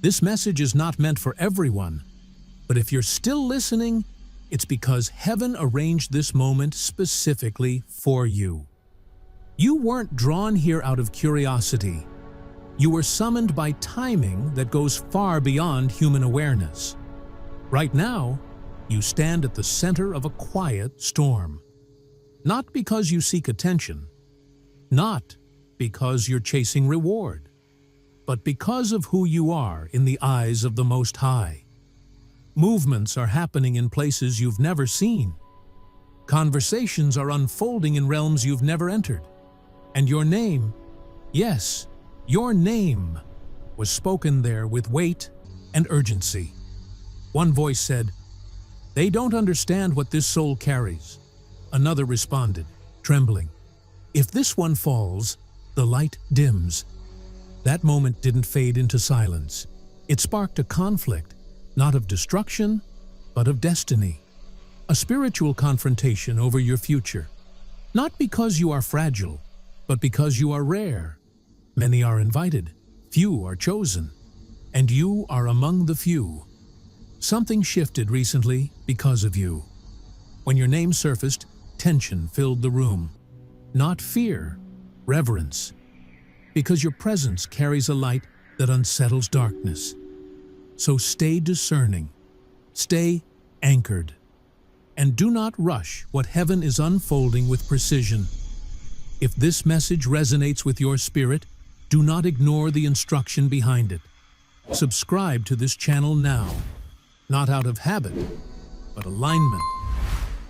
This message is not meant for everyone, but if you're still listening, it's because heaven arranged this moment specifically for you. You weren't drawn here out of curiosity. You were summoned by timing that goes far beyond human awareness. Right now, you stand at the center of a quiet storm. Not because you seek attention, not because you're chasing reward, but because of who you are in the eyes of the Most High. Movements are happening in places you've never seen. Conversations are unfolding in realms you've never entered. And your name, yes, your name, was spoken there with weight and urgency. One voice said, "They don't understand what this soul carries." Another responded, trembling, "If this one falls, the light dims." That moment didn't fade into silence. It sparked a conflict, not of destruction, but of destiny. A spiritual confrontation over your future. Not because you are fragile, but because you are rare. Many are invited, few are chosen, and you are among the few. Something shifted recently because of you. When your name surfaced, tension filled the room. Not fear, reverence. Because your presence carries a light that unsettles darkness. So stay discerning, stay anchored, and do not rush what heaven is unfolding with precision. If this message resonates with your spirit, do not ignore the instruction behind it. Subscribe to this channel now, not out of habit, but alignment.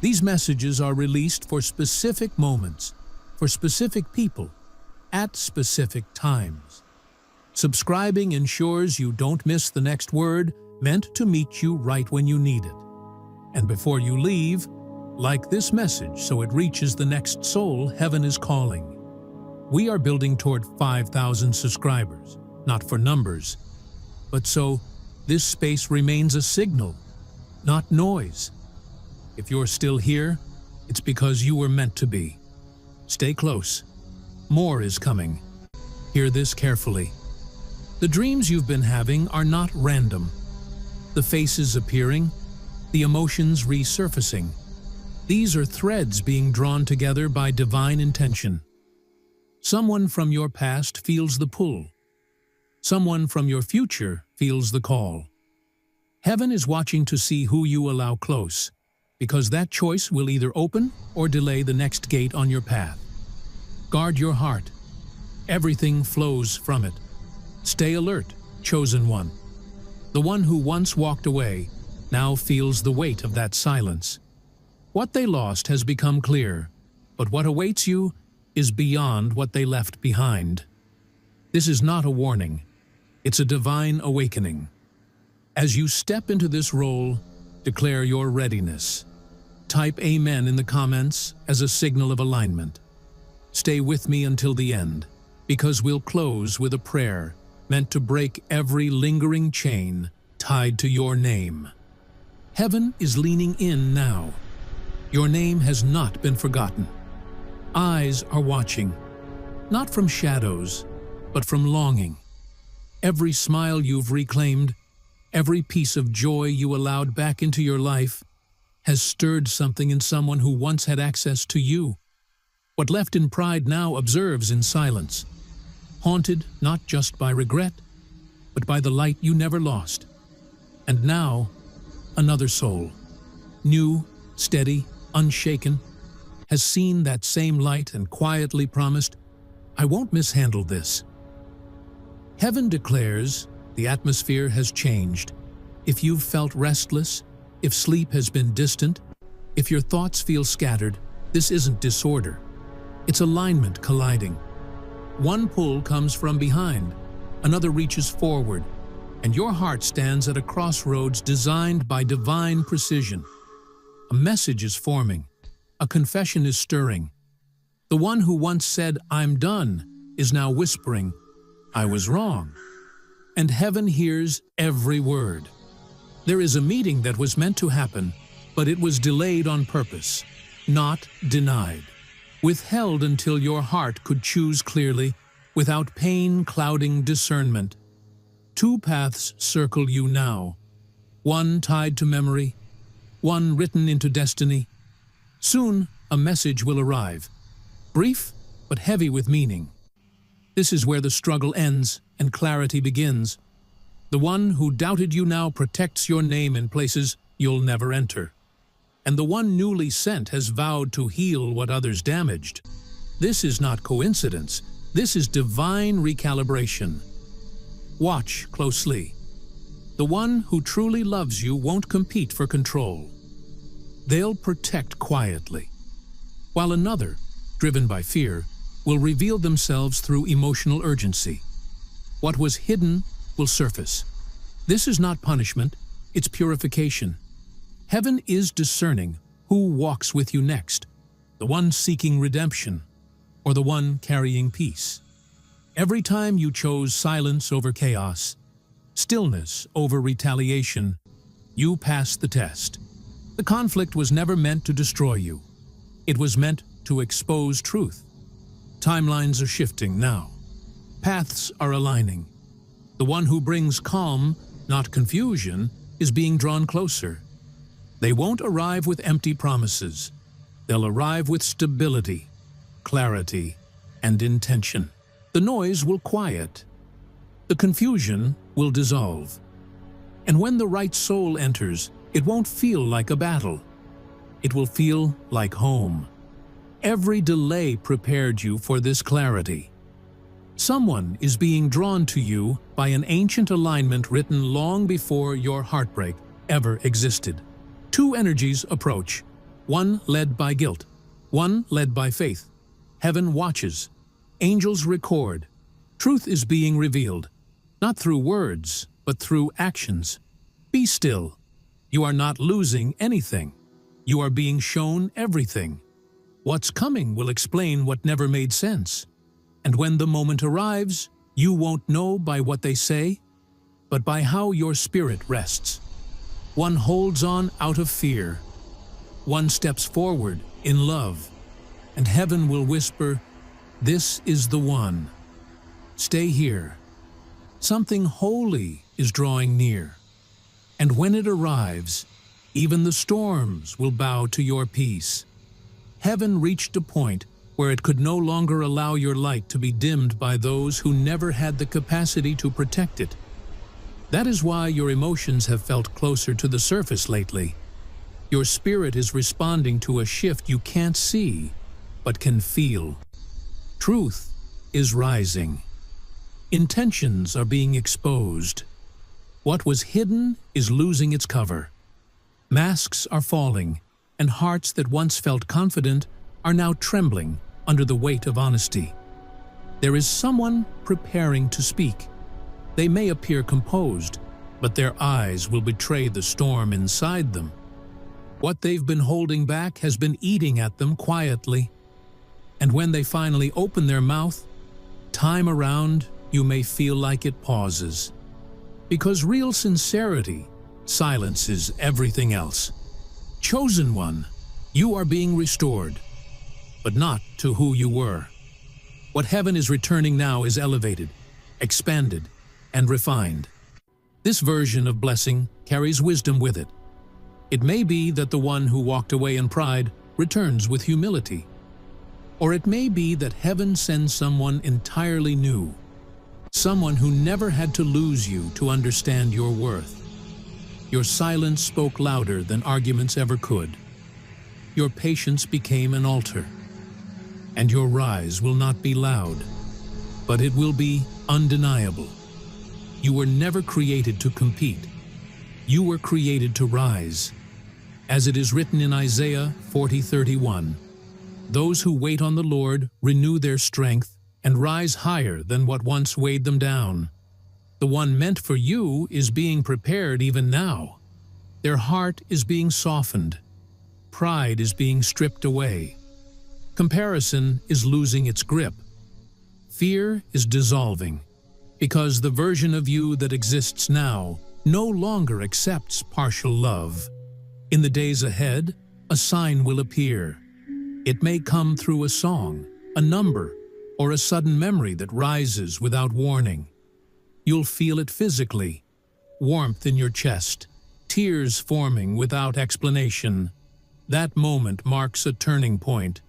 These messages are released for specific moments, for specific people, at specific times. Subscribing ensures you don't miss the next word meant to meet you right when you need it. And before you leave, like this message so it reaches the next soul heaven is calling. We are building toward 5,000 subscribers, not for numbers, but so this space remains a signal, not noise. If you're still here, it's because you were meant to be. Stay close. More is coming. Hear this carefully. The dreams you've been having are not random. The faces appearing, the emotions resurfacing. These are threads being drawn together by divine intention. Someone from your past feels the pull. Someone from your future feels the call. Heaven is watching to see who you allow close, because that choice will either open or delay the next gate on your path. Guard your heart. Everything flows from it. Stay alert, chosen one. The one who once walked away now feels the weight of that silence. What they lost has become clear, but what awaits you is beyond what they left behind. This is not a warning. It's a divine awakening. As you step into this role, declare your readiness. Type Amen in the comments as a signal of alignment. Stay with me until the end, because we'll close with a prayer meant to break every lingering chain tied to your name. Heaven is leaning in now. Your name has not been forgotten. Eyes are watching, not from shadows, but from longing. Every smile you've reclaimed, every piece of joy you allowed back into your life, has stirred something in someone who once had access to you. What left in pride now observes in silence, haunted not just by regret, but by the light you never lost. And now, another soul, new, steady, unshaken, has seen that same light and quietly promised, "I won't mishandle this." Heaven declares the atmosphere has changed. If you've felt restless, if sleep has been distant, if your thoughts feel scattered, this isn't disorder. It's alignment colliding. One pull comes from behind, another reaches forward, and your heart stands at a crossroads designed by divine precision. A message is forming. A confession is stirring. The one who once said, "I'm done," is now whispering, "I was wrong." And heaven hears every word. There is a meeting that was meant to happen, but it was delayed on purpose, not denied. Withheld until your heart could choose clearly, without pain clouding discernment. Two paths circle you now, one tied to memory, one written into destiny. Soon, a message will arrive, brief but heavy with meaning. This is where the struggle ends and clarity begins. The one who doubted you now protects your name in places you'll never enter. And the one newly sent has vowed to heal what others damaged. This is not coincidence. This is divine recalibration. Watch closely. The one who truly loves you won't compete for control. They'll protect quietly, while another, driven by fear, will reveal themselves through emotional urgency. What was hidden will surface. This is not punishment, it's purification. Heaven is discerning who walks with you next, the one seeking redemption, or the one carrying peace. Every time you chose silence over chaos, stillness over retaliation, you passed the test. The conflict was never meant to destroy you. It was meant to expose truth. Timelines are shifting now. Paths are aligning. The one who brings calm, not confusion, is being drawn closer. They won't arrive with empty promises. They'll arrive with stability, clarity, and intention. The noise will quiet. The confusion will dissolve. And when the right soul enters, it won't feel like a battle. It will feel like home. Every delay prepared you for this clarity. Someone is being drawn to you by an ancient alignment written long before your heartbreak ever existed. Two energies approach, one led by guilt, one led by faith. Heaven watches. Angels record. Truth is being revealed, not through words, but through actions. Be still. You are not losing anything. You are being shown everything. What's coming will explain what never made sense. And when the moment arrives, you won't know by what they say, but by how your spirit rests. One holds on out of fear. One steps forward in love. And heaven will whisper, "This is the one. Stay here." Something holy is drawing near. And when it arrives, even the storms will bow to your peace. Heaven reached a point where it could no longer allow your light to be dimmed by those who never had the capacity to protect it. That is why your emotions have felt closer to the surface lately. Your spirit is responding to a shift you can't see, but can feel. Truth is rising. Intentions are being exposed. What was hidden is losing its cover. Masks are falling, and hearts that once felt confident are now trembling under the weight of honesty. There is someone preparing to speak. They may appear composed, but their eyes will betray the storm inside them. What they've been holding back has been eating at them quietly. And when they finally open their mouth, time around you may feel like it pauses. Because real sincerity silences everything else. Chosen one, you are being restored, but not to who you were. What heaven is returning now is elevated, expanded, and refined. This version of blessing carries wisdom with it. It may be that the one who walked away in pride returns with humility. Or it may be that heaven sends someone entirely new, someone who never had to lose you to understand your worth. Your silence spoke louder than arguments ever could. Your patience became an altar. And your rise will not be loud, but it will be undeniable. You were never created to compete. You were created to rise. As it is written in Isaiah 40:31, "Those who wait on the Lord renew their strength and rise higher than what once weighed them down." The one meant for you is being prepared even now. Their heart is being softened. Pride is being stripped away. Comparison is losing its grip. Fear is dissolving, because the version of you that exists now no longer accepts partial love. In the days ahead, a sign will appear. It may come through a song, a number, or a sudden memory that rises without warning. You'll feel it physically, warmth in your chest, tears forming without explanation. That moment marks a turning point,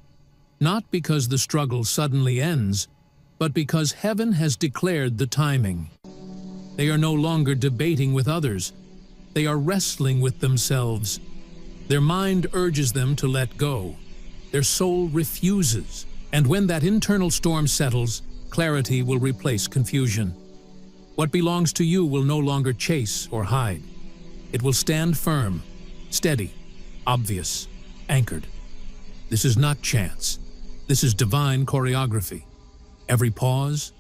not because the struggle suddenly ends, but because heaven has declared the timing. They are no longer debating with others. They are wrestling with themselves. Their mind urges them to let go. Their soul refuses. And when that internal storm settles, clarity will replace confusion. What belongs to you will no longer chase or hide. It will stand firm, steady, obvious, anchored. This is not chance. This is divine choreography. Every pause,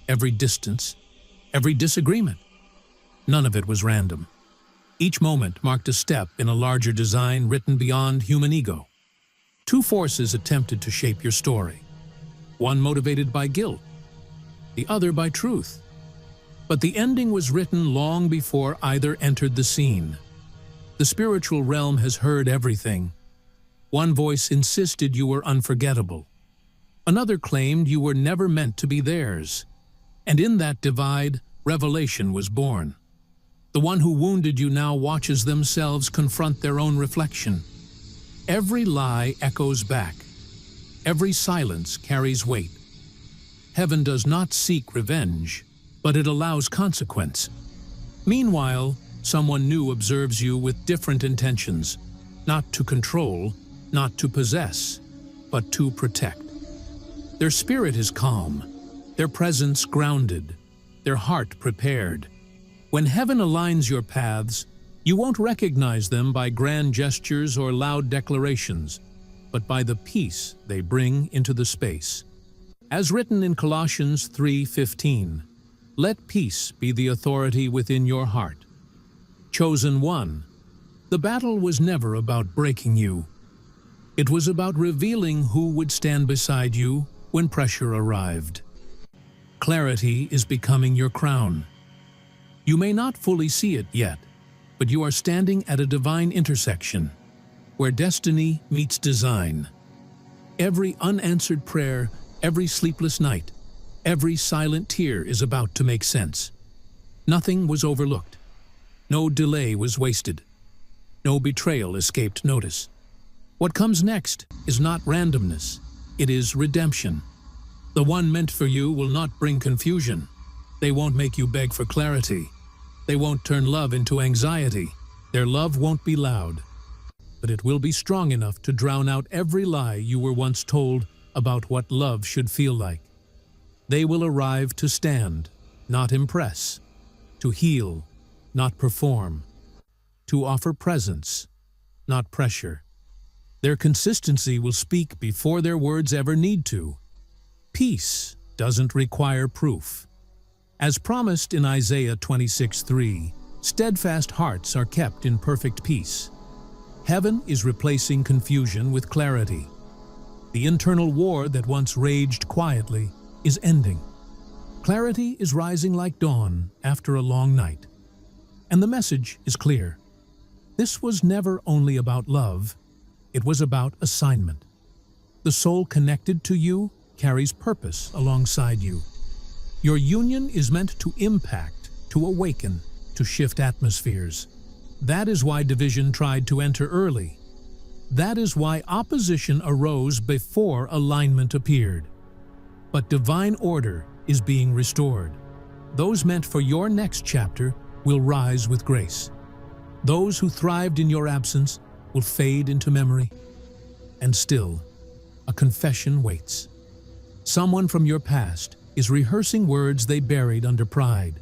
every distance, every disagreement. None of it was random. Each moment marked a step in a larger design written beyond human ego. Two forces attempted to shape your story. One motivated by guilt, the other by truth. But the ending was written long before either entered the scene. The spiritual realm has heard everything. One voice insisted you were unforgettable. Another claimed you were never meant to be theirs. And in that divide, revelation was born. The one who wounded you now watches themselves confront their own reflection. Every lie echoes back. Every silence carries weight. Heaven does not seek revenge, but it allows consequence. Meanwhile, someone new observes you with different intentions, not to control, not to possess, but to protect. Their spirit is calm, their presence grounded, their heart prepared. When heaven aligns your paths, you won't recognize them by grand gestures or loud declarations, but by the peace they bring into the space. As written in Colossians 3:15, let peace be the authority within your heart. Chosen one, the battle was never about breaking you. It was about revealing who would stand beside you when pressure arrived. Clarity is becoming your crown. You may not fully see it yet, but you are standing at a divine intersection, where destiny meets design. Every unanswered prayer, every sleepless night, every silent tear is about to make sense. Nothing was overlooked. No delay was wasted. No betrayal escaped notice. What comes next is not randomness, it is redemption. The one meant for you will not bring confusion. They won't make you beg for clarity. They won't turn love into anxiety. Their love won't be loud, but it will be strong enough to drown out every lie you were once told about what love should feel like. They will arrive to stand, not impress, to heal, not perform, to offer presence, not pressure. Their consistency will speak before their words ever need to. Peace doesn't require proof. As promised in Isaiah 26:3, steadfast hearts are kept in perfect peace. Heaven is replacing confusion with clarity. The internal war that once raged quietly is ending. Clarity is rising like dawn after a long night. And the message is clear. This was never only about love, it was about assignment. The soul connected to you carries purpose alongside you. Your union is meant to impact, to awaken, to shift atmospheres. That is why division tried to enter early. That is why opposition arose before alignment appeared. But divine order is being restored. Those meant for your next chapter will rise with grace. Those who thrived in your absence will fade into memory. And still, a confession waits. Someone from your past is rehearsing words they buried under pride.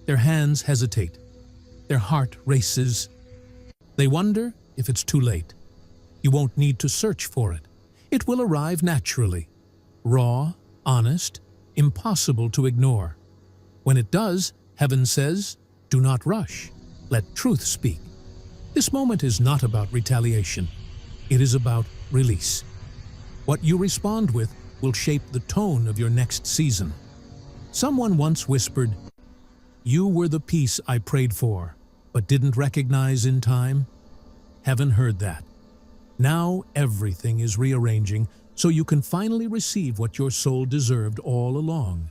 Their hands hesitate. Their heart races. They wonder if it's too late. You won't need to search for it. It will arrive naturally. Raw, honest, impossible to ignore. When it does, heaven says, do not rush. Let truth speak. This moment is not about retaliation. It is about release. What you respond with will shape the tone of your next season. Someone once whispered, "You were the peace I prayed for, but didn't recognize in time." Heaven heard that. Now everything is rearranging so you can finally receive what your soul deserved all along.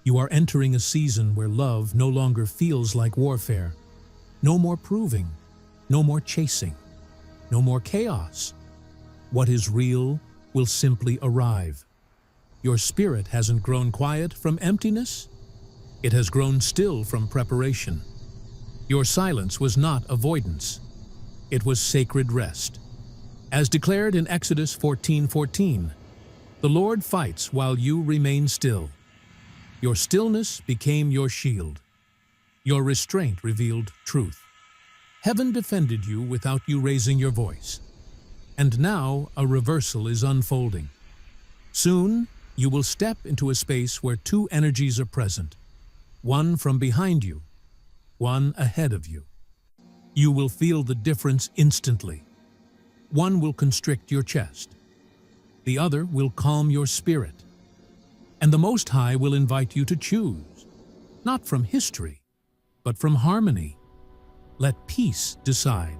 You are entering a season where love no longer feels like warfare. No more proving, no more chasing, no more chaos. What is real will simply arrive. Your spirit hasn't grown quiet from emptiness. It has grown still from preparation. Your silence was not avoidance. It was sacred rest. As declared in Exodus 14:14, the Lord fights while you remain still. Your stillness became your shield. Your restraint revealed truth. Heaven defended you without you raising your voice. And now a reversal is unfolding. Soon, you will step into a space where two energies are present. One from behind you, one ahead of you. You will feel the difference instantly. One will constrict your chest. The other will calm your spirit. And the Most High will invite you to choose, not from history, but from harmony. Let peace decide.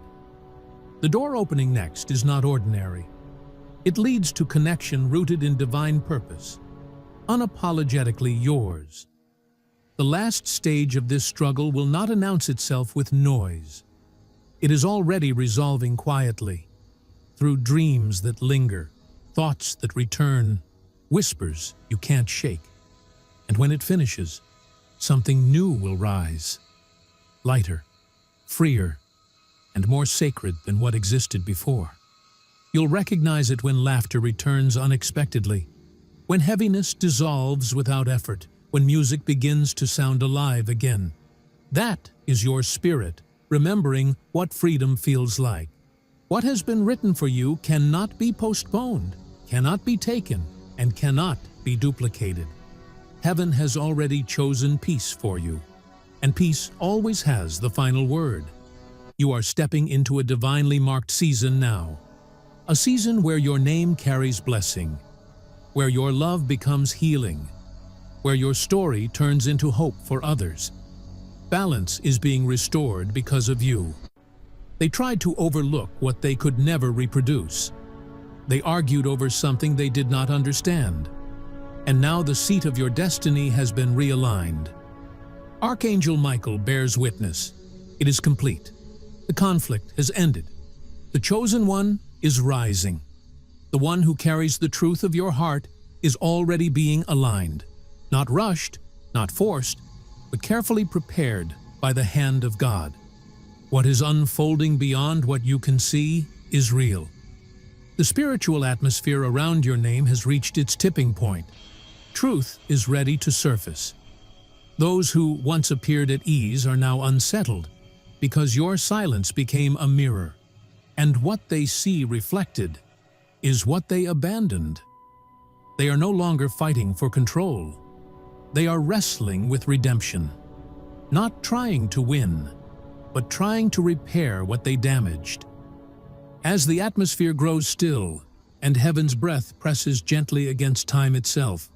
The door opening next is not ordinary. It leads to connection rooted in divine purpose, unapologetically yours. The last stage of this struggle will not announce itself with noise. It is already resolving quietly, through dreams that linger, thoughts that return, whispers you can't shake. And when it finishes, something new will rise, lighter, freer, and more sacred than what existed before. You'll recognize it when laughter returns unexpectedly, when heaviness dissolves without effort, when music begins to sound alive again. That is your spirit, remembering what freedom feels like. What has been written for you cannot be postponed, cannot be taken, and cannot be duplicated. Heaven has already chosen peace for you, and peace always has the final word. You are stepping into a divinely marked season now, a season where your name carries blessing, where your love becomes healing, where your story turns into hope for others. Balance is being restored because of you. They tried to overlook what they could never reproduce. They argued over something they did not understand. And now the seat of your destiny has been realigned. Archangel Michael bears witness. It is complete. The conflict has ended. The chosen one is rising. The one who carries the truth of your heart is already being aligned. Not rushed, not forced, but carefully prepared by the hand of God. What is unfolding beyond what you can see is real. The spiritual atmosphere around your name has reached its tipping point. Truth is ready to surface. Those who once appeared at ease are now unsettled because your silence became a mirror, and what they see reflected is what they abandoned. They are no longer fighting for control. They are wrestling with redemption, not trying to win, but trying to repair what they damaged. As the atmosphere grows still and heaven's breath presses gently against time itself,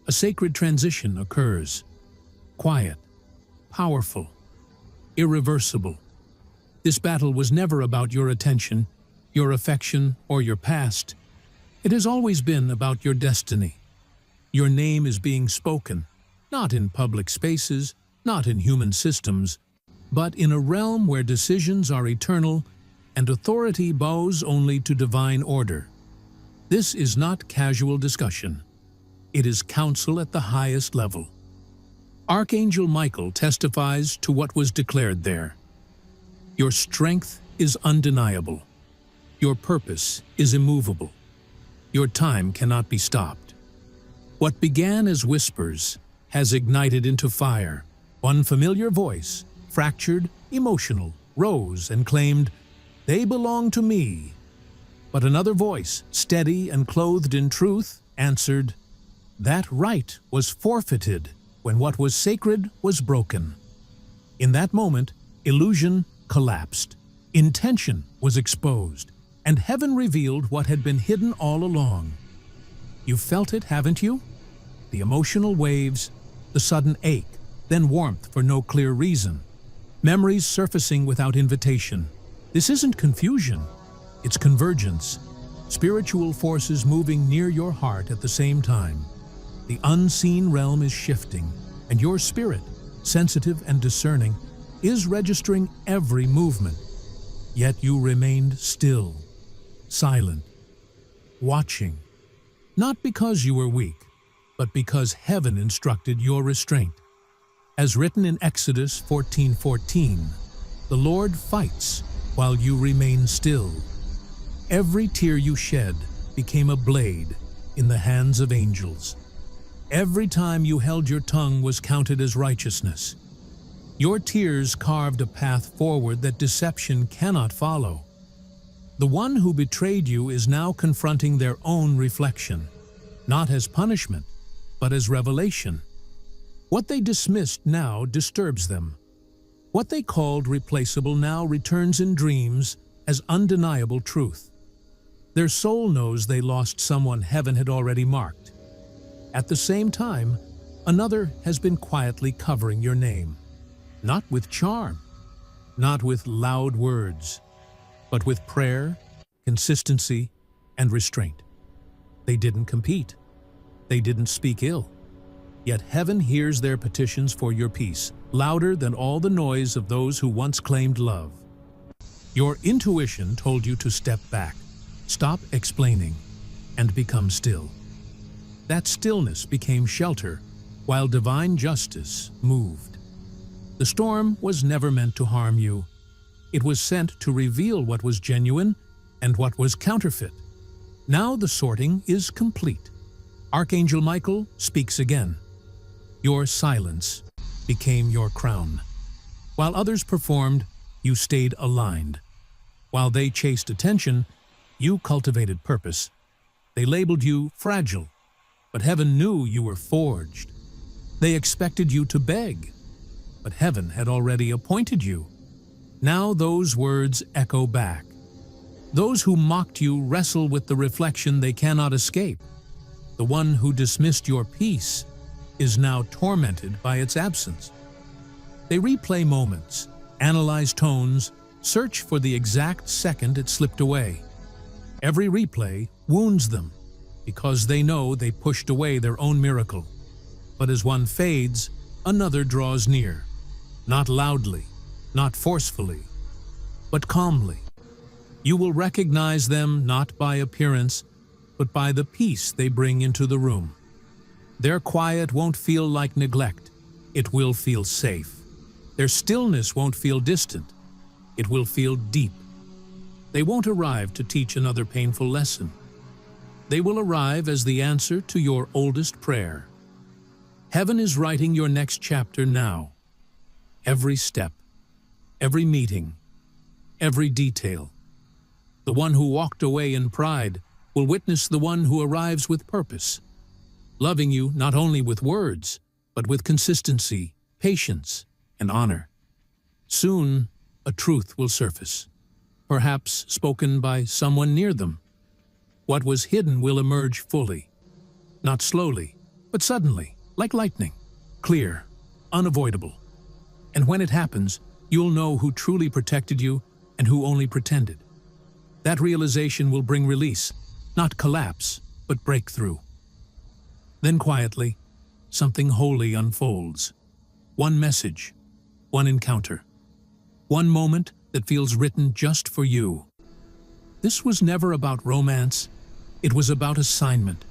a sacred transition occurs. Quiet, powerful, irreversible. This battle was never about your attention, your affection, or your past. It has always been about your destiny. Your name is being spoken, not in public spaces, not in human systems, but in a realm where decisions are eternal and authority bows only to divine order. This is not casual discussion. It is counsel at the highest level. Archangel Michael testifies to what was declared there. Your strength is undeniable. Your purpose is immovable. Your time cannot be stopped. What began as whispers has ignited into fire. One familiar voice, fractured, emotional, rose and claimed, "They belong to me." But another voice, steady and clothed in truth, answered, "That right was forfeited when what was sacred was broken." In that moment, illusion collapsed. Intention was exposed, and heaven revealed what had been hidden all along. You felt it, haven't you? The emotional waves, the sudden ache, then warmth for no clear reason. Memories surfacing without invitation. This isn't confusion, it's convergence. Spiritual forces moving near your heart at the same time. The unseen realm is shifting, and your spirit, sensitive and discerning, is registering every movement. Yet you remained still, silent, watching, not because you were weak, but because heaven instructed your restraint. As written in Exodus 14:14, the Lord fights while you remain still. Every tear you shed became a blade in the hands of angels. Every time you held your tongue was counted as righteousness. Your tears carved a path forward that deception cannot follow. The one who betrayed you is now confronting their own reflection, not as punishment, but as revelation. What they dismissed now disturbs them. What they called replaceable now returns in dreams as undeniable truth. Their soul knows they lost someone heaven had already marked. At the same time, another has been quietly covering your name. Not with charm, not with loud words, but with prayer, consistency, and restraint. They didn't compete. They didn't speak ill. Yet heaven hears their petitions for your peace, louder than all the noise of those who once claimed love. Your intuition told you to step back, stop explaining, and become still. That stillness became shelter, while divine justice moved. The storm was never meant to harm you. It was sent to reveal what was genuine and what was counterfeit. Now the sorting is complete. Archangel Michael speaks again. Your silence became your crown. While others performed, you stayed aligned. While they chased attention, you cultivated purpose. They labeled you fragile, but heaven knew you were forged. They expected you to beg, but heaven had already appointed you. Now those words echo back. Those who mocked you wrestle with the reflection they cannot escape. The one who dismissed your peace is now tormented by its absence. They replay moments, analyze tones, search for the exact second it slipped away. Every replay wounds them because they know they pushed away their own miracle. But as one fades, another draws near. Not loudly, not forcefully, but calmly. You will recognize them not by appearance, but by the peace they bring into the room. Their quiet won't feel like neglect. It will feel safe. Their stillness won't feel distant. It will feel deep. They won't arrive to teach another painful lesson. They will arrive as the answer to your oldest prayer. Heaven is writing your next chapter now. Every step, every meeting, every detail. The one who walked away in pride will witness the one who arrives with purpose, loving you not only with words, but with consistency, patience, and honor. Soon, a truth will surface, perhaps spoken by someone near them. What was hidden will emerge fully, not slowly, but suddenly, like lightning, clear, unavoidable. And when it happens, you'll know who truly protected you and who only pretended. That realization will bring release, not collapse, but breakthrough. Then quietly, something holy unfolds. One message, one encounter, one moment that feels written just for you. This was never about romance. It was about assignment.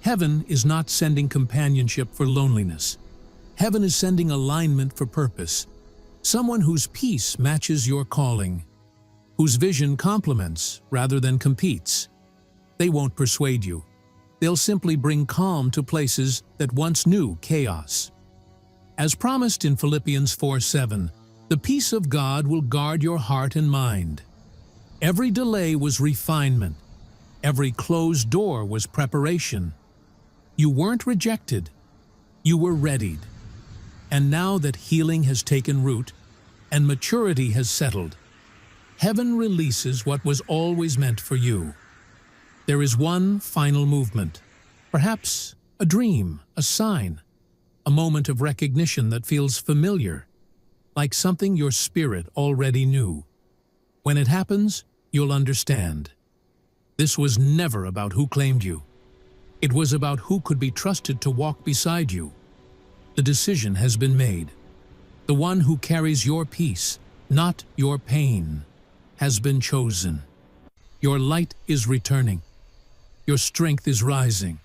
Heaven is not sending companionship for loneliness. Heaven is sending alignment for purpose. Someone whose peace matches your calling, whose vision complements rather than competes. They won't persuade you. They'll simply bring calm to places that once knew chaos. As promised in Philippians 4:7, the peace of God will guard your heart and mind. Every delay was refinement. Every closed door was preparation. You weren't rejected. You were readied. And now that healing has taken root and maturity has settled, heaven releases what was always meant for you. There is one final movement, perhaps a dream, a sign, a moment of recognition that feels familiar, like something your spirit already knew. When it happens, you'll understand. This was never about who claimed you. It was about who could be trusted to walk beside you. The decision has been made. The one who carries your peace, not your pain, has been chosen. Your light is returning. Your strength is rising.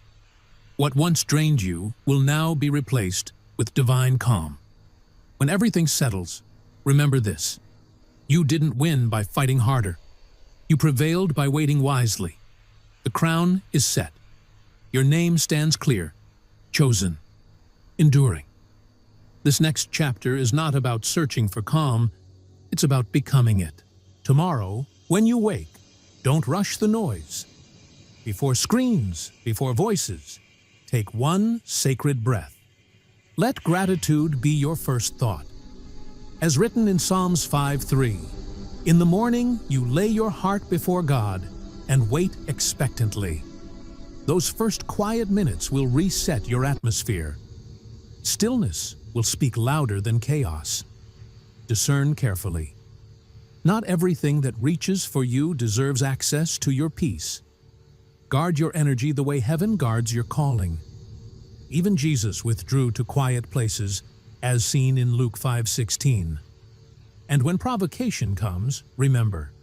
What once drained you will now be replaced with divine calm. When everything settles, remember this. You didn't win by fighting harder. You prevailed by waiting wisely. The crown is set. Your name stands clear, chosen, enduring. This next chapter is not about searching for calm, it's about becoming it. Tomorrow, when you wake, don't rush the noise. Before screens, before voices, take one sacred breath. Let gratitude be your first thought. As written in Psalms 5:3, in the morning you lay your heart before God and wait expectantly. Those first quiet minutes will reset your atmosphere. Stillness will speak louder than chaos. Discern carefully. Not everything that reaches for you deserves access to your peace. Guard your energy the way heaven guards your calling. Even Jesus withdrew to quiet places, as seen in Luke 5:16. And when provocation comes, remember,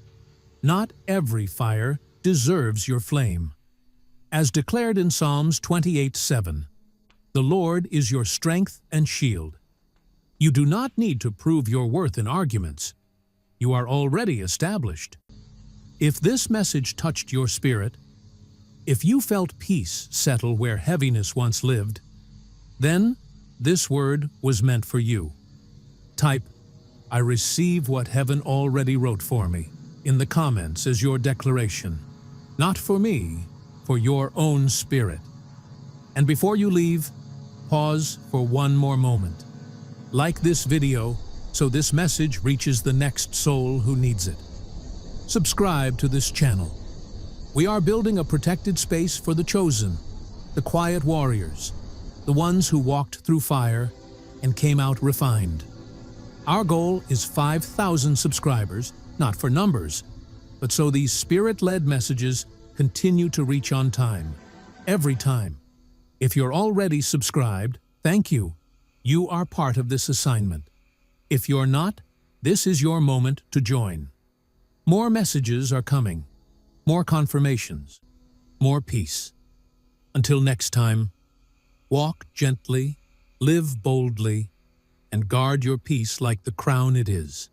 not every fire deserves your flame. As declared in Psalms 28:7, the Lord is your strength and shield. You do not need to prove your worth in arguments. You are already established. If this message touched your spirit, if you felt peace settle where heaviness once lived, then this word was meant for you. Type, "I receive what heaven already wrote for me," in the comments as your declaration. Not for me, for your own spirit. And before you leave, pause for one more moment. Like this video so this message reaches the next soul who needs it. Subscribe to this channel. We are building a protected space for the chosen, the quiet warriors, the ones who walked through fire and came out refined. Our goal is 5,000 subscribers, not for numbers, but so these spirit-led messages continue to reach on time, every time. If you're already subscribed, thank you. You are part of this assignment. If you're not, this is your moment to join. More messages are coming, more confirmations, more peace. Until next time, walk gently, live boldly, and guard your peace like the crown it is.